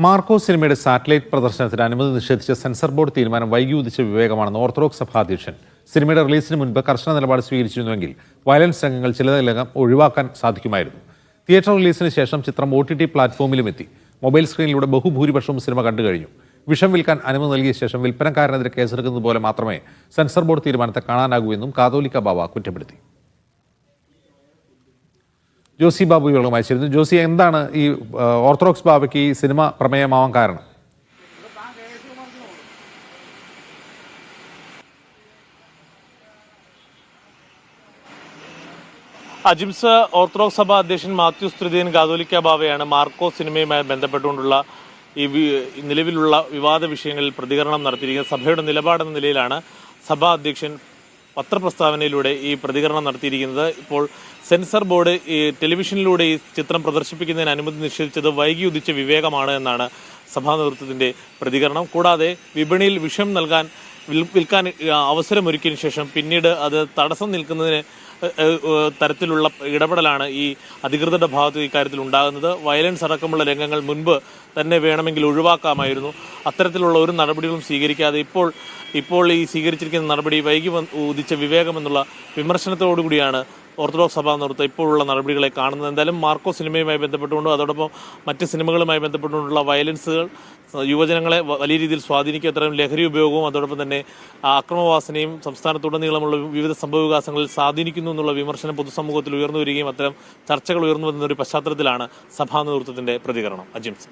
Marco സിനിമയുടെ satellite പ്രദർശനത്തിന് അനുമതി നിഷേധിച്ച സെൻസർ ബോർഡ് തീരുമാനം വൈകി ഉദിച്ച വിവേകമാണെന്ന് ഓർത്തഡോക്സ് സഭാ അധ്യക്ഷൻ. സിനിമയുടെ റിലീസിന് മുൻപ് കർശന നിലപാട് സ്വീകരിച്ചിരുന്നുവെങ്കിൽ വയലൻസ് രംഗങ്ങൾ ചിലതിലകം ഒഴിവാക്കാൻ സാധിക്കുമായിരുന്നു. തിയേറ്റർ റിലീസിന് ശേഷം ചിത്രം OTT പ്ലാറ്റ്ഫോമിലും എത്തി. മൊബൈൽ സ്ക്രീനിലൂടെ ബഹുഭൂരിപക്ഷവും സിനിമ കണ്ടു കഴിഞ്ഞു. വിഷം വിൽക്കാൻ അനുമതി നൽകിയ ശേഷം വിൽപ്പനക്കാരനെതിരെ കേസെടുക്കുന്നത് പോലെ മാത്രമേ സെൻസർ ബോർഡ് തീരുമാനത്തെ കാണാനാകൂ എന്നും കാതോലിക്ക ബാവ കുറ്റപ്പെടുത്തി. ജോസി ബാബു വിവരങ്ങളുമായി ചേരുന്നു. ജോസി, എന്താണ് ഈ ഓർത്തഡോക്സ് ബാബയ്ക്ക് ഈ സിനിമ പ്രമേയമാവാൻ കാരണം? അജിംസ് ഓർത്തഡോക്സ് സഭ അധ്യക്ഷൻ മാത്യൂസ് തൃതീയൻ കാതോലിക്ക ബാവയാണ് മാർക്കോ സിനിമയുമായി ബന്ധപ്പെട്ടുകൊണ്ടുള്ള ഈ നിലവിലുള്ള വിവാദ വിഷയങ്ങളിൽ പ്രതികരണം നടത്തിയിരിക്കുന്നത്. സഭയുടെ നിലപാടെന്ന നിലയിലാണ് സഭാ അധ്യക്ഷൻ പത്രപ്രസ്താവനയിലൂടെ ഈ പ്രതികരണം നടത്തിയിരിക്കുന്നത്. ഇപ്പോൾ സെൻസർ ബോർഡ് ഈ ടെലിവിഷനിലൂടെ ഈ ചിത്രം പ്രദർശിപ്പിക്കുന്നതിന് അനുമതി നിഷേധിച്ചത് വൈകി ഉദിച്ച വിവേകമാണ് എന്നാണ് സഭാ നേതൃത്വത്തിന്റെ പ്രതികരണം. കൂടാതെ വിപണിയിൽ വിഷം വിൽക്കാൻ അവസരമൊരുക്കിയതിനു ശേഷം പിന്നീട് അത് തടസ്സം നിൽക്കുന്നതിന് തരത്തിലുള്ള ഇടപെടലാണ് ഈ അധികൃതരുടെ ഭാഗത്ത് ഇക്കാര്യത്തിൽ ഉണ്ടാകുന്നത്. വയലൻസ് അടക്കമുള്ള രംഗങ്ങൾ മുൻപ് തന്നെ വേണമെങ്കിൽ ഒഴിവാക്കാമായിരുന്നു. അത്തരത്തിലുള്ള ഒരു നടപടികളും സ്വീകരിക്കാതെ ഇപ്പോൾ ഈ സ്വീകരിച്ചിരിക്കുന്ന നടപടി വൈകി ഉദിച്ച വിവേകമെന്നുള്ള വിമർശനത്തോടുകൂടിയാണ് ഓർത്തഡോക്സ് സഭാ നേതൃത്വം ഇപ്പോഴുള്ള നടപടികളെ കാണുന്നത്. എന്തായാലും മാർക്കോ സിനിമയുമായി ബന്ധപ്പെട്ടുകൊണ്ടും അതോടൊപ്പം മറ്റ് സിനിമകളുമായി ബന്ധപ്പെട്ടുകൊണ്ടുള്ള വയലൻസുകൾ യുവജനങ്ങളെ വലിയ രീതിയിൽ സ്വാധീനിക്കും. അത്തരം ലഹരി ഉപയോഗവും അതോടൊപ്പം തന്നെ അക്രമവാസനയും സംസ്ഥാനത്തുടനീളമുള്ള വിവിധ സംഭവവികാസങ്ങളിൽ സ്വാധീനിക്കുന്നു എന്നുള്ള വിമർശനം പൊതുസമൂഹത്തിൽ ഉയർന്നു വരികയും അത്തരം ചർച്ചകൾ ഉയർന്നു വരുന്ന ഒരു പശ്ചാത്തലത്തിലാണ് സഭാ നേതൃത്വത്തിന്റെ പ്രതികരണം. അജിംസ്.